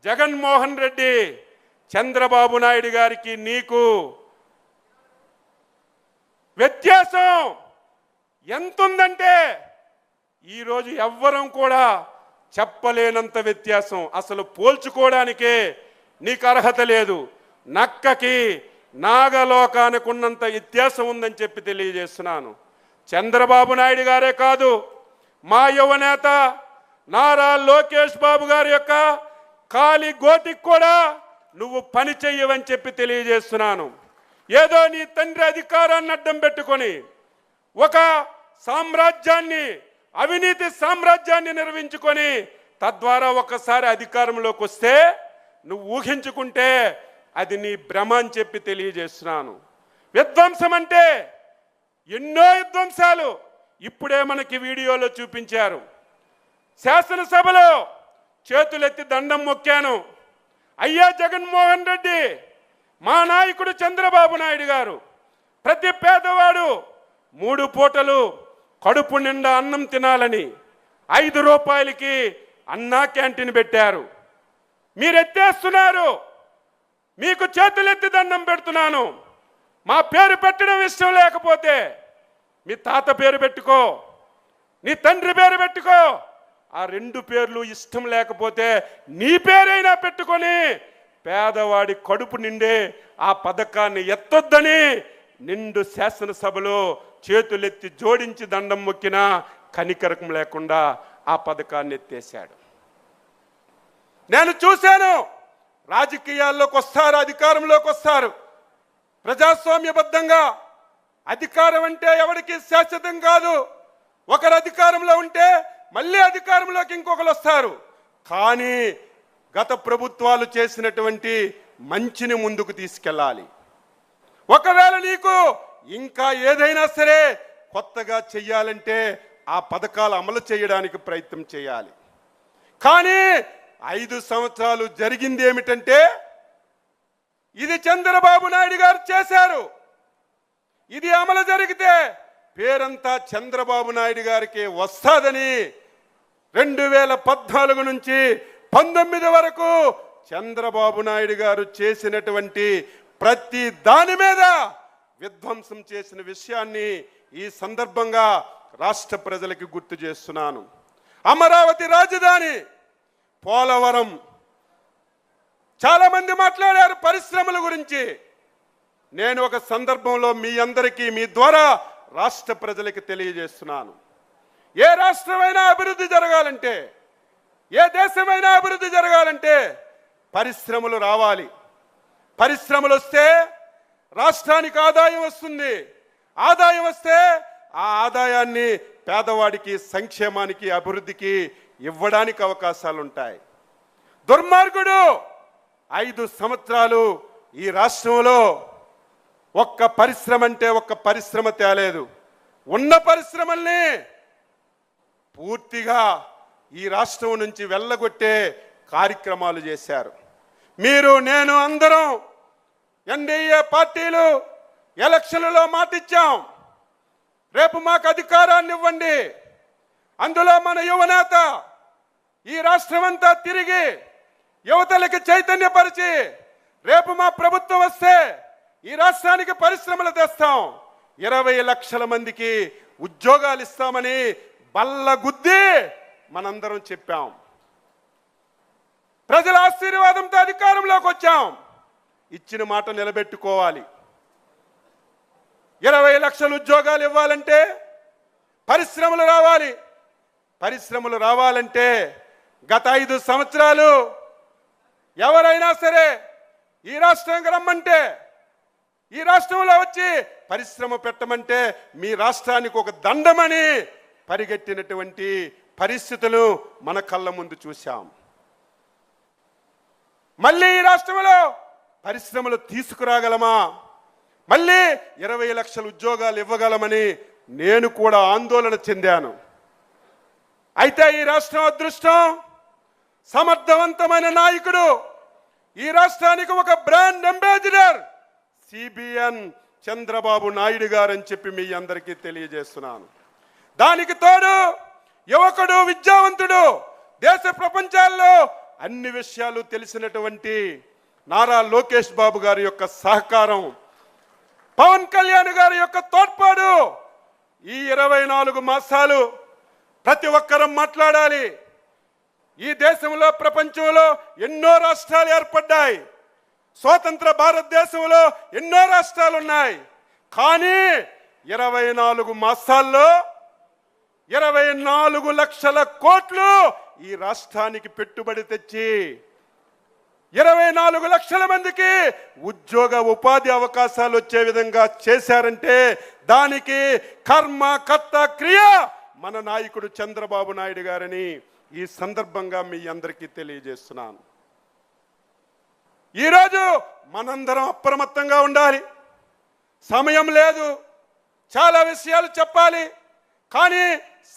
జగన్మోహన్ రెడ్డి చంద్రబాబు నాయుడు గారికి నీకు వ్యత్యాసం ఎంతుందంటే ఈరోజు ఎవ్వరం కూడా చెప్పలేనంత వ్యత్యాసం. అసలు పోల్చుకోవడానికే నీకు అర్హత లేదు. నక్కకి నాగలోకానికి ఉన్నంత వ్యత్యాసం ఉందని చెప్పి తెలియజేస్తున్నాను. చంద్రబాబు నాయుడు గారే కాదు, మా యువనేత నారా లోకేష్ బాబు గారి యొక్క కాలి గోటికి కూడా నువ్వు పని చెయ్యవని చెప్పి తెలియజేస్తున్నాను. ఏదో నీ తండ్రి అధికారాన్ని అడ్డం పెట్టుకొని ఒక సామ్రాజ్యాన్ని, అవినీతి సామ్రాజ్యాన్ని నిర్మించుకొని తద్వారా ఒకసారి అధికారంలోకి వస్తే నువ్వు ఊహించుకుంటే అది నీ భ్రమ అని చెప్పి తెలియజేస్తున్నాను. విధ్వంసం అంటే ఎన్నో విధ్వంసాలు ఇప్పుడే మనకి వీడియోలో చూపించారు. శాసనసభలో చేతులెత్తి దండం మొక్కాను. అయ్యా జగన్మోహన్ రెడ్డి, మా నాయకుడు చంద్రబాబు నాయుడు గారు ప్రతి పేదవాడు 3 పూటలు కడుపు నిండా అన్నం తినాలని 5 రూపాయలకి అన్నా క్యాంటీన్ పెట్టారు. మీరు ఎత్తేస్తున్నారు. మీకు చేతులెత్తి దండం పెడుతున్నాను. మా పేరు పెట్టడం ఇష్టం లేకపోతే మీ తాత పేరు పెట్టుకో, నీ తండ్రి పేరు పెట్టుకో. ఆ 2 పేర్లు ఇష్టం లేకపోతే నీ పేరైనా పెట్టుకొని పేదవాడి కడుపు నిండే ఆ పథకాన్ని ఎత్తొద్దని నిండు శాసనసభలో చేతులెత్తి జోడించి దండం మొక్కినా కనికరకం లేకుండా ఆ పథకాన్ని ఎత్తేశాడు. నేను చూశాను. రాజకీయాల్లోకి వస్తారు, అధికారంలోకి వస్తారు. ప్రజాస్వామ్యబద్ధంగా అధికారం అంటే ఎవరికి శాశ్వతం కాదు. ఒకరు అధికారంలో ఉంటే మళ్ళీ అధికారంలోకి ఇంకొకరు వస్తారు. కానీ గత ప్రభుత్వాలు చేసినటువంటి మంచిని ముందుకు తీసుకెళ్ళాలి. ఒకవేళ నీకు ఇంకా ఏదైనా సరే కొత్తగా చెయ్యాలంటే ఆ పథకాలు అమలు చేయడానికి ప్రయత్నం చేయాలి. కానీ 5 సంవత్సరాలు జరిగింది ఏమిటంటే, ఇది చంద్రబాబు నాయుడు గారు చేశారు. ఇది అమలు జరిగితే పేరంతా చంద్రబాబు నాయుడు గారికి వస్తాదని 2014 నుంచి 19 వరకు చంద్రబాబు నాయుడు గారు చేసినటువంటి ప్రతి దాని మీద విధ్వంసం చేసిన విషయాన్ని ఈ సందర్భంగా రాష్ట్ర ప్రజలకు గుర్తు చేస్తున్నాను. అమరావతి రాజధాని, పోలవరం, చాలా మంది మాట్లాడారు పరిశ్రమల గురించి. నేను ఒక సందర్భంలో మీ అందరికీ మీ ద్వారా రాష్ట్ర ప్రజలకు తెలియజేస్తున్నాను. ఏ రాష్ట్రమైనా అభివృద్ధి జరగాలంటే, ఏ దేశమైనా అభివృద్ధి జరగాలంటే పరిశ్రమలు రావాలి. పరిశ్రమలు వస్తే రాష్ట్రానికి ఆదాయం వస్తుంది. ఆదాయం వస్తే ఆ ఆదాయాన్ని పేదవాడికి, సంక్షేమానికి, అభివృద్ధికి ఇవ్వడానికి అవకాశాలు ఉంటాయి. దుర్మార్గుడు 5 సంవత్సరాలు ఈ రాష్ట్రంలో ఒక్క పరిశ్రమ అంటే ఒక్క పరిశ్రమ తేలేదు. ఉన్న పరిశ్రమల్ని పూర్తిగా ఈ రాష్ట్రం నుంచి వెళ్ళగొట్టే కార్యక్రమాలు చేశారు. మీరు, నేను, అందరం ఎన్డీఏ పార్టీలు ఎలక్షన్లలో మాటిచ్చాం, రేపు మాకు అధికారాన్ని ఇవ్వండి. అందులో మన యువనేత ఈ రాష్ట్రమంతా తిరిగి యువతలకి చైతన్యపరిచి రేపు మా ప్రభుత్వం వస్తే ఈ రాష్ట్రానికి పరిశ్రమలు తెస్తాం, 20 లక్షల మందికి ఉద్యోగాలు ఇస్తామని బల్లగుద్ది మనందరం చెప్పాం. ప్రజల ఆశీర్వాదంతో అధికారంలోకి వచ్చాం. ఇచ్చిన మాట నిలబెట్టుకోవాలి. 20 లక్షల ఉద్యోగాలు ఇవ్వాలంటే పరిశ్రమలు రావాలి. పరిశ్రమలు రావాలంటే గత 5 సంవత్సరాలు ఎవరైనా సరే ఈ రాష్ట్రానికి రమ్మంటే, ఈ రాష్ట్రంలో వచ్చి పరిశ్రమ పెట్టమంటే మీ రాష్ట్రానికి ఒక దండమని పరిగెట్టినటువంటి పరిస్థితులు మన కళ్ళ ముందు చూశాం. మళ్ళీ ఈ రాష్ట్రంలో పరిశ్రమలు తీసుకురాగలమా, మళ్ళీ 20 లక్షల ఉద్యోగాలు ఇవ్వగలమని నేను కూడా ఆందోళన చెందాను. అయితే ఈ రాష్ట్రం అదృష్టం, సమర్థవంతమైన నాయకుడు, ఈ రాష్ట్రానికి ఒక brand ambassador CBN Chandrababu Naidu గారు అని చెప్పి మీ అందరికీ తెలియజేస్తున్నాను. దానికి తోడు యువకుడు, విద్యావంతుడు, దేశ ప్రపంచాల్లో అన్ని విషయాలు తెలిసినటువంటి నారా లోకేష్ బాబు గారి యొక్క సహకారం, పవన్ కళ్యాణ్ గారి యొక్క తోడ్పాటు, ఈ 24 మాసాలు ప్రతి ఒక్కరం మాట్లాడాలి. ఈ దేశంలో ప్రపంచంలో ఎన్నో రాష్ట్రాలు ఏర్పడ్డాయి, స్వతంత్ర భారతదేశంలో ఎన్నో రాష్ట్రాలు ఉన్నాయి. కానీ 24 మాసాల్లో 24 లక్షల కోట్లు ఈ రాష్ట్రానికి పెట్టుబడి తెచ్చి 24 లక్షల మందికి ఉద్యోగ ఉపాధి అవకాశాలు వచ్చే విధంగా చేశారంటే దానికి కర్మ కర్త క్రియ మన నాయకుడు చంద్రబాబు నాయుడు గారని ఈ సందర్భంగా మీ అందరికీ తెలియజేస్తున్నాను. ఈరోజు మనందరం అప్రమత్తంగా ఉండాలి. సమయం లేదు, చాలా విషయాలు చెప్పాలి, కానీ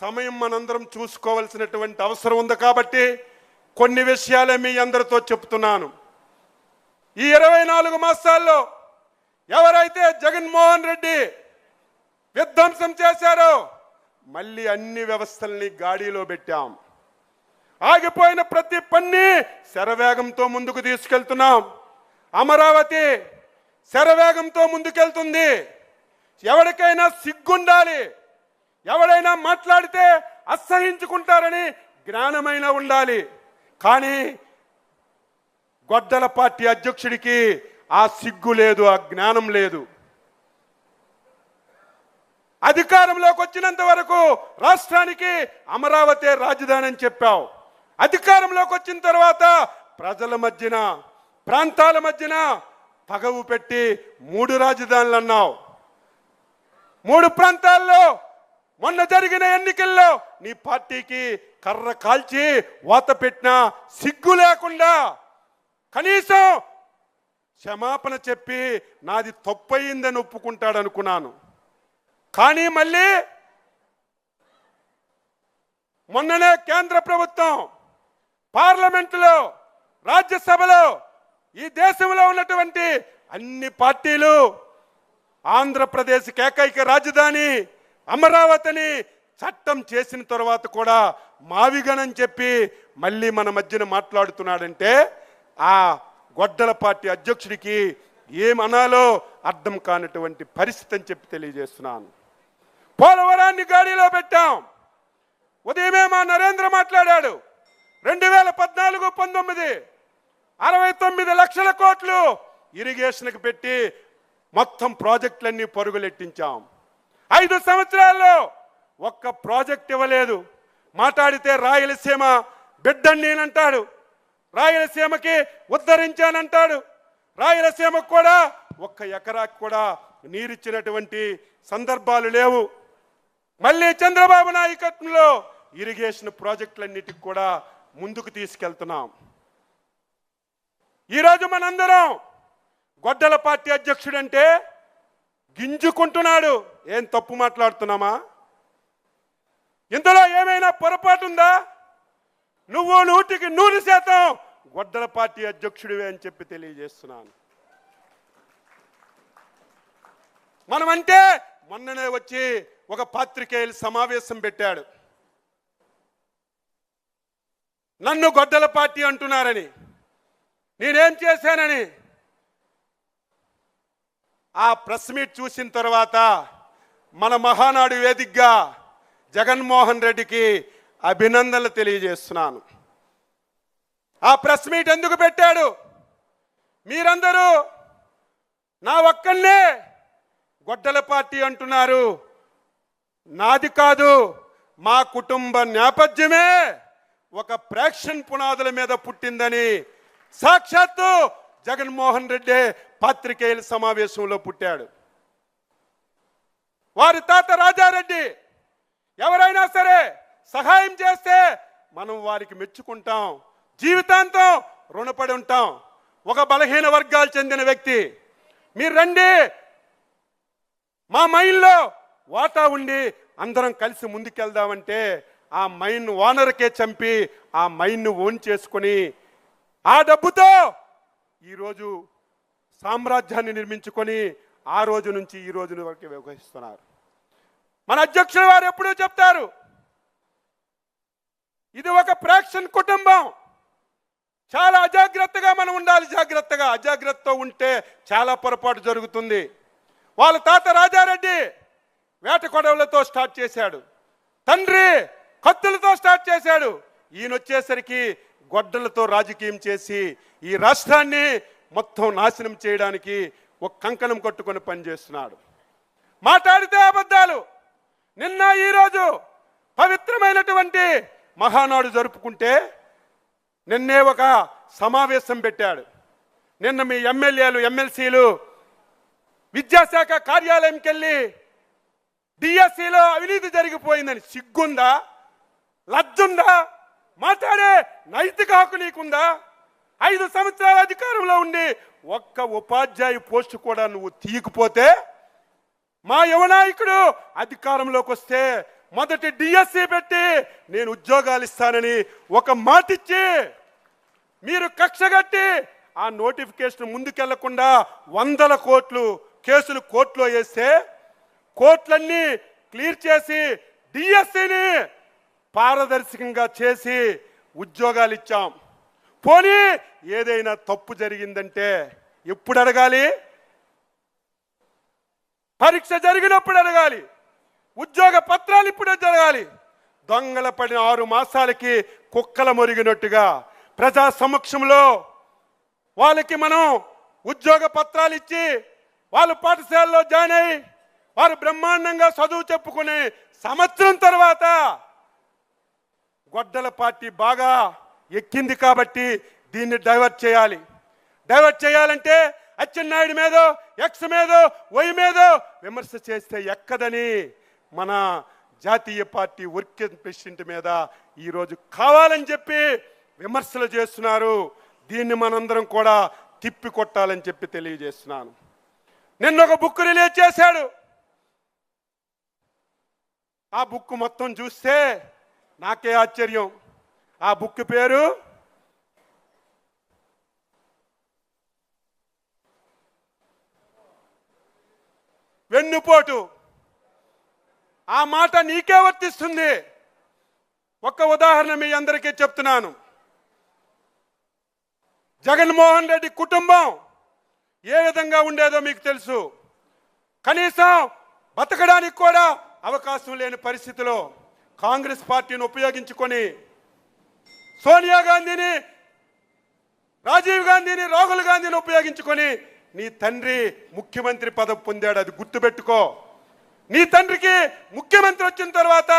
సమయం మనందరం చూసుకోవాల్సినటువంటి అవసరం ఉంది. కాబట్టి కొన్ని విషయాలే మీ అందరితో చెప్తున్నాను. ఈ 24 మాసాల్లో ఎవరైతే జగన్మోహన్ రెడ్డి విధ్వంసం చేశారో మళ్ళీ అన్ని వ్యవస్థల్ని గాడిలో పెట్టాం. ఆగిపోయిన ప్రతి పని శరవేగంతో ముందుకు తీసుకెళ్తున్నాం. అమరావతి శరవేగంతో ముందుకెళ్తుంది. ఎవరికైనా సిగ్గుండాలి, ఎవరైనా మాట్లాడితే అసహించుకుంటారని జ్ఞానమైన ఉండాలి. కానీ గొడ్డల పార్టీ అధ్యక్షుడికి ఆ సిగ్గు లేదు, ఆ జ్ఞానం లేదు. అధికారంలోకి వచ్చినంత వరకు రాష్ట్రానికి అమరావతి రాజధాని అని చెప్పావు. అధికారంలోకి వచ్చిన తర్వాత ప్రజల మధ్యన, ప్రాంతాల మధ్యన పగవు పెట్టి 3 రాజధానులు అన్నావు. 3 ప్రాంతాల్లో మొన్న జరిగిన ఎన్నికల్లో నీ పార్టీకి కర్ర కాల్చి వాత పెట్టిన సిగ్గు లేకుండా కనీసం క్షమాపణ చెప్పి నాది తప్పయిందని ఒప్పుకుంటాడు అనుకున్నాను. కానీ మళ్ళీ మొన్ననే కేంద్ర ప్రభుత్వం పార్లమెంటులో, రాజ్యసభలో ఈ దేశంలో ఉన్నటువంటి అన్ని పార్టీలు ఆంధ్రప్రదేశ్ ఏకైక రాజధాని అమరావతిని చట్టం చేసిన తర్వాత కూడా మావిగనని చెప్పి మళ్ళీ మన మధ్యన మాట్లాడుతున్నాడంటే ఆ గొడ్డల పార్టీ అధ్యక్షుడికి ఏమనాలో అర్థం కానటువంటి పరిస్థితి అని చెప్పి తెలియజేస్తున్నాను. పోలవరాన్ని గాడిలో పెట్టాం. ఉదయమే మా నరేంద్ర మాట్లాడాడు. 2014-19 69 లక్షల కోట్లు ఇరిగేషన్కి పెట్టి మొత్తం ప్రాజెక్టులన్నీ పరుగులెట్టించాం. 5 సంవత్సరాల్లో ఒక్క ప్రాజెక్ట్ ఇవ్వలేదు. మాట్లాడితే రాయలసీమ బిడ్డని నేనంటాడు, రాయలసీమకి ఉద్ధరించానంటాడు. రాయలసీమకు కూడా 1 ఎకరాకి కూడా నీరిచ్చినటువంటి సందర్భాలు లేవు. మళ్ళీ చంద్రబాబు నాయకత్వంలో ఇరిగేషన్ ప్రాజెక్టులన్నిటికి కూడా ముందుకు తీసుకెళ్తున్నాం. ఈరోజు మనందరం గొడ్డల పార్టీ అధ్యక్షుడంటే గింజుకుంటున్నాడు. ఏం తప్పు మాట్లాడుతున్నామా? ఇందులో ఏమైనా పొరపాటు ఉందా? నువ్వు 100% గొడ్డల పార్టీ అధ్యక్షుడివే అని చెప్పి తెలియజేస్తున్నాను. మనమంటే మొన్ననే వచ్చి ఒక పాత్రికేయుల సమావేశం పెట్టాడు. నన్ను గొడ్డల పార్టీ అంటున్నారని, నేనేం చేశానని. ఆ ప్రెస్ మీట్ చూసిన తర్వాత మన మహానాడు వేదికగా జగన్మోహన్ రెడ్డికి అభినందనలు తెలియజేస్తున్నాను. ఆ ప్రెస్ మీట్ ఎందుకు పెట్టాడు? మీరందరూ నా ఒక్కళ్ళే గొడ్డల పార్టీ అంటున్నారు. నాది కాదు, మా కుటుంబ నేపథ్యమే ఒక ప్రేక్షణ పునాదుల మీద పుట్టిందని సాక్షాత్తు జగన్మోహన్ రెడ్డి పాత్రికేయుల సమావేశంలో పుట్టాడు. వారి తాత రాజారెడ్డి ఎవరైనా సరే సహాయం చేస్తే మనం వారికి మెచ్చుకుంటాం, జీవితాంతం రుణపడి ఉంటాం. ఒక బలహీన వర్గాలు చెందిన వ్యక్తి మీరు రండి, మా మైన్లో వాటా ఉండి అందరం కలిసి ముందుకెళ్దామంటే ఆ మైన్ ఓనర్కే చంపి ఆ మైన్ను ఓన్ చేసుకొని ఆ డబ్బుతో ఈరోజు సామ్రాజ్యాన్ని నిర్మించుకొని ఆ రోజు నుంచి ఈ రోజు వరకు వ్యవహరిస్తున్నారు. మన అధ్యక్షుల వారు ఎప్పుడూ చెప్తారు, ఇది ఒక ప్రేక్షణ కుటుంబం. చాలా అజాగ్రత్తగా మనం ఉండాలి. జాగ్రత్తగా, అజాగ్రత్తతో ఉంటే చాలా పొరపాటు జరుగుతుంది. వాళ్ళ తాత రాజారెడ్డి వేట కొడవలతో స్టార్ట్ చేశాడు, తండ్రి కత్తులతో స్టార్ట్ చేశాడు. ఈయన వచ్చేసరికి గొడ్డలతో రాజకీయం చేసి ఈ రాష్ట్రాన్ని మొత్తం నాశనం చేయడానికి ఒక కంకణం కట్టుకొని పనిచేస్తున్నాడు. మాట్లాడితే అబద్ధాలు. నిన్న ఈరోజు పవిత్రమైనటువంటి మహానాడు జరుపుకుంటే నిన్నే ఒక సమావేశం పెట్టాడు. నిన్న మీ ఎమ్మెల్యేలు ఎమ్మెల్సీలు విద్యాశాఖ కార్యాలయంకి వెళ్ళి డిఎస్సిలో అవినీతి జరిగిపోయిందని సిగ్గుందా, లజ్జుందా, మాట్లాడే నైతిక హక్కు నీకుందా? 5 సంవత్సరాల అధికారంలో ఉండి ఒక్క ఉపాధ్యాయ పోస్టు కూడా నువ్వు తీయకపోతే, మా యువ నాయకుడు అధికారంలోకి వస్తే మొదటి డిఎస్సి పెట్టి నేను ఉద్యోగాలు ఇస్తానని ఒక మాటిచ్చి మీరు కక్షగట్టి ఆ నోటిఫికేషన్ ముందుకెళ్లకుండా 100 కోట్లు కేసులు కోర్టులో వేస్తే కోర్టులన్నీ క్లియర్ చేసి డిఎస్సిని పారదర్శకంగా చేసి ఉద్యోగాలు ఇచ్చాం. పోనీ ఏదైనా తప్పు జరిగిందంటే ఎప్పుడు అడగాలి? పరీక్ష జరిగినప్పుడు అడగాలి. ఉద్యోగ పత్రాలు ఇప్పుడే జరగాలి. దొంగల పడిన 6 మాసాలకి కుక్కల మొరిగినట్టుగా ప్రజా సమక్షంలో వాళ్ళకి మనం ఉద్యోగ పత్రాలు ఇచ్చి వాళ్ళు పాఠశాలలో జాయిన్ అయ్యి వారు బ్రహ్మాండంగా చదువు చెప్పుకుని సంవత్సరం తర్వాత గొడ్డల పార్టీ బాగా ఎక్కింది కాబట్టి దీన్ని డైవర్ట్ చేయాలి. డైవర్ట్ చేయాలంటే అచ్చెన్నాయుడు మీదో ఎక్స్ మీదో వై మీదో విమర్శ చేస్తే ఎక్కదని మన జాతీయ పార్టీ వర్కింగ్ ప్రెసిడెంట్ మీద ఈరోజు కావాలని చెప్పి విమర్శలు చేస్తున్నారు. దీన్ని మనందరం కూడా తిప్పి కొట్టాలని చెప్పి తెలియజేస్తున్నాను. నిన్న ఒక బుక్ రిలీజ్ చేశాడు. ఆ బుక్ మొత్తం చూస్తే నాకే ఆశ్చర్యం. ఆ బుక్ పేరు వెన్నుపోటు. ఆ మాట నీకే వర్తిస్తుంది. ఒక్క ఉదాహరణ మీ అందరికీ చెప్తున్నాను. జగన్మోహన్ రెడ్డి కుటుంబం ఏ విధంగా ఉండేదో మీకు తెలుసు. కనీసం బతకడానికి కూడా అవకాశం లేని పరిస్థితిలో కాంగ్రెస్ పార్టీని ఉపయోగించుకొని సోనియా గాంధీని, రాజీవ్ గాంధీని, రాహుల్ గాంధీని ఉపయోగించుకొని నీ తండ్రి ముఖ్యమంత్రి పదవి పొందాడు. అది గుర్తుపెట్టుకో. నీ తండ్రికి ముఖ్యమంత్రి వచ్చిన తర్వాత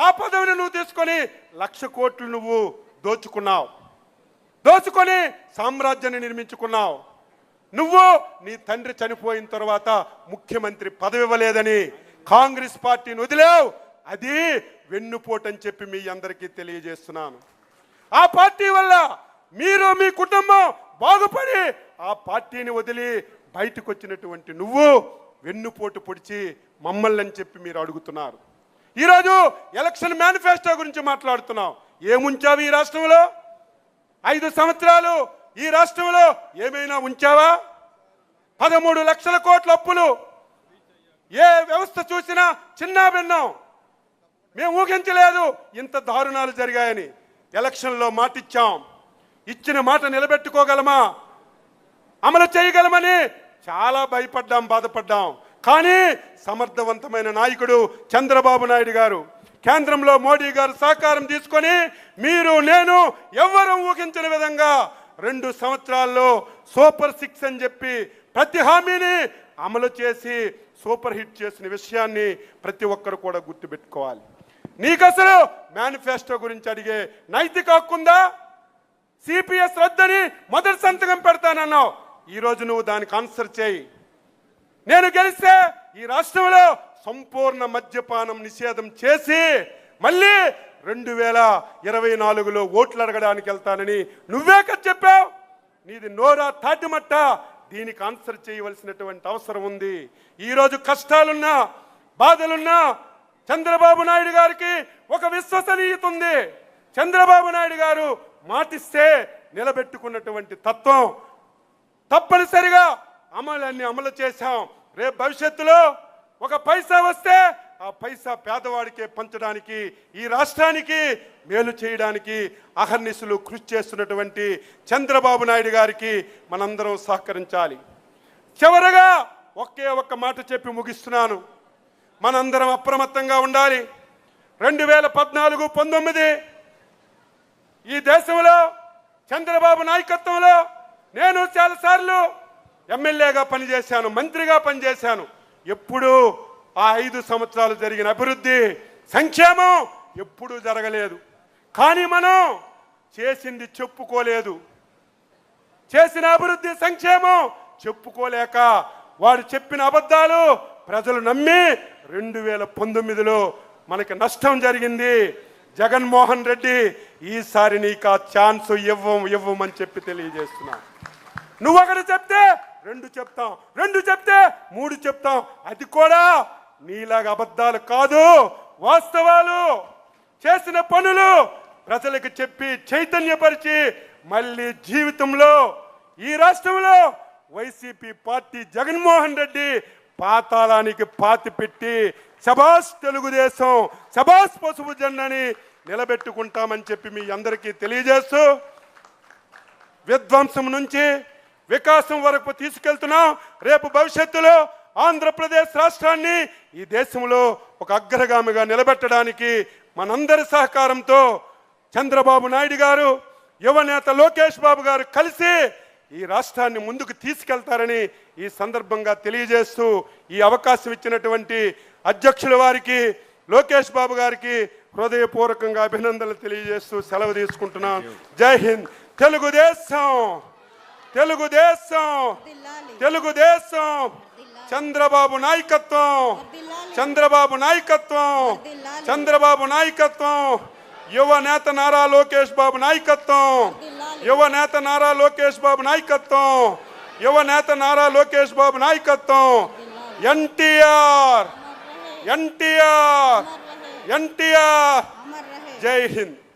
ఆ పదవిని నువ్వు తీసుకొని 1,00,000 కోట్లు నువ్వు దోచుకున్నావు. దోచుకొని సామ్రాజ్యాన్ని నిర్మించుకున్నావు. నువ్వు నీ తండ్రి చనిపోయిన తర్వాత ముఖ్యమంత్రి పదవి ఇవ్వలేదని కాంగ్రెస్ పార్టీని వదిలేవు. అది వెన్నుపోటు అని చెప్పి మీ అందరికీ తెలియజేస్తున్నాను. ఆ పార్టీ వల్ల మీరు మీ కుటుంబం బాగుపడి ఆ పార్టీని వదిలి బయటకు వచ్చినటువంటి నువ్వు వెన్నుపోటు పొడిచి మమ్మల్ని అని చెప్పి మీరు అడుగుతున్నారు. ఈరోజు ఎలక్షన్ మేనిఫెస్టో గురించి మాట్లాడుతున్నాం. ఏముంచావు ఈ రాష్ట్రంలో? 5 సంవత్సరాలు ఈ రాష్ట్రంలో ఏమైనా ఉంచావా? 13 లక్షల కోట్ల అప్పులు. ఏ వ్యవస్థ చూసినా చిన్న భిన్నం. మేము ఊహించలేదు ఇంత దారుణాలు జరిగాయని. ఎలక్షన్లో మాటిచ్చాం. ఇచ్చిన మాట నిలబెట్టుకోగలమా, అమలు చేయగలమని చాలా భయపడ్డాం, బాధపడ్డాం. కానీ సమర్థవంతమైన నాయకుడు చంద్రబాబు నాయుడు గారు, కేంద్రంలో మోడీ గారు సహకారం తీసుకొని మీరు నేను ఎవ్వరూ ఊహించిన విధంగా 2 సంవత్సరాల్లో సూపర్ 6 అని చెప్పి ప్రతి హామీని అమలు చేసి సూపర్ హిట్ చేసిన విషయాన్ని ప్రతి ఒక్కరు కూడా గుర్తుపెట్టుకోవాలి. నీకు అసలు మేనిఫెస్టో గురించి అడిగే నైతిక హక్కు ఉందా? సిపిఎస్ రద్దని మొదటి సంతకం పెడతానన్నావు. ఈరోజు నువ్వు దానికి ఆన్సర్ చేయి. నేను గెలిస్తే ఈ రాష్ట్రంలో సంపూర్ణ మద్యపానం నిషేధం చేసి మళ్ళీ 2024లో ఓట్లు అడగడానికి వెళ్తానని నువ్వే కదా చెప్పావు. నీది నోరా తాటిమట్ట. దీనికి ఆన్సర్ చేయవలసినటువంటి అవసరం ఉంది. ఈరోజు కష్టాలున్నా బాధలున్నా చంద్రబాబు నాయుడు గారికి ఒక విశ్వసనీయత ఉంది. చంద్రబాబు నాయుడు గారు మాటిస్తే నిలబెట్టుకున్నటువంటి తత్వం. తప్పనిసరిగా అమలు చేశాం. రేపు భవిష్యత్తులో ఒక పైసా వస్తే ఆ పైసా పేదవాడికే పంచడానికి, ఈ రాష్ట్రానికి మేలు చేయడానికి అహర్నిశలు కృషి చేస్తున్నటువంటి చంద్రబాబు నాయుడు గారికి మనందరం సహకరించాలి. చివరగా ఒకే ఒక్క మాట చెప్పి ముగిస్తున్నాను. మనందరం అప్రమత్తంగా ఉండాలి. 2014-19 ఈ దేశంలో చంద్రబాబు నాయకత్వంలో నేను చాలాసార్లు ఎమ్మెల్యేగా పనిచేశాను, మంత్రిగా పనిచేశాను. ఎప్పుడూ ఆ 5 సంవత్సరాలు జరిగిన అభివృద్ధి, సంక్షేమం ఎప్పుడూ జరగలేదు. కానీ మనం చేసింది చెప్పుకోలేదు. చేసిన అభివృద్ధి, సంక్షేమం చెప్పుకోలేక వాడు చెప్పిన అబద్ధాలు ప్రజలు నమ్మి 2019లో మనకి నష్టం జరిగింది. జగన్మోహన్ రెడ్డి, ఈసారి నీకు ఆ ఛాన్స్ ఇవ్వమని చెప్పి తెలియజేస్తున్నా. నువ్వు ఒకటి చెప్తే 2 చెప్తాం, 2 చెప్తే 3 చెప్తాం. అది కూడా నీలాగా అబద్ధాలు కాదు, వాస్తవాలు. చేసిన పనులు ప్రజలకు చెప్పి చైతన్యపరిచి మళ్ళీ జీవితంలో ఈ రాష్ట్రంలో వైసీపీ పార్టీ జగన్మోహన్ రెడ్డి పాతాళానికి పాతి పెట్టి శబాష్ తెలుగుదేశం, శబాష్ పసుపు జెండాని నిలబెట్టుకుంటామని చెప్పి మీ అందరికీ తెలియజేస్తూ, విధ్వంసం నుంచి వికాసం వరకు తీసుకెళ్తున్నాం. రేపు భవిష్యత్తులో ఆంధ్రప్రదేశ్ రాష్ట్రాన్ని ఈ దేశంలో ఒక అగ్రగామిగా నిలబెట్టడానికి మనందరి సహకారంతో చంద్రబాబు నాయుడు గారు, యువనేత లోకేష్ బాబు గారు కలిసి ఈ రాష్ట్రాన్ని ముందుకు తీసుకెళ్తారని ఈ సందర్భంగా తెలియజేస్తూ, ఈ అవకాశం ఇచ్చినటువంటి అధ్యక్షుల వారికి, లోకేష్ బాబు గారికి హృదయపూర్వకంగా అభినందనలు తెలియజేస్తూ సెలవు తీసుకుంటున్నాను. జై హింద్. తెలుగుదేశం, తెలుగుదేశం, తెలుగుదేశం. చంద్రబాబు నాయకత్వం, చంద్రబాబు నాయకత్వం, చంద్రబాబు నాయకత్వం. యువ నేత నారా లోకేష్ బాబు నాయకత్వం, యువ నేత నారా లోకేష్ బాబు నాయకత్వం, యువ నేత నారా లోకేష్ బాబు నాయకత్వం. ఎన్టీఆర్, ఎన్టీఆర్, ఎన్టీఆర్. జై హింద్.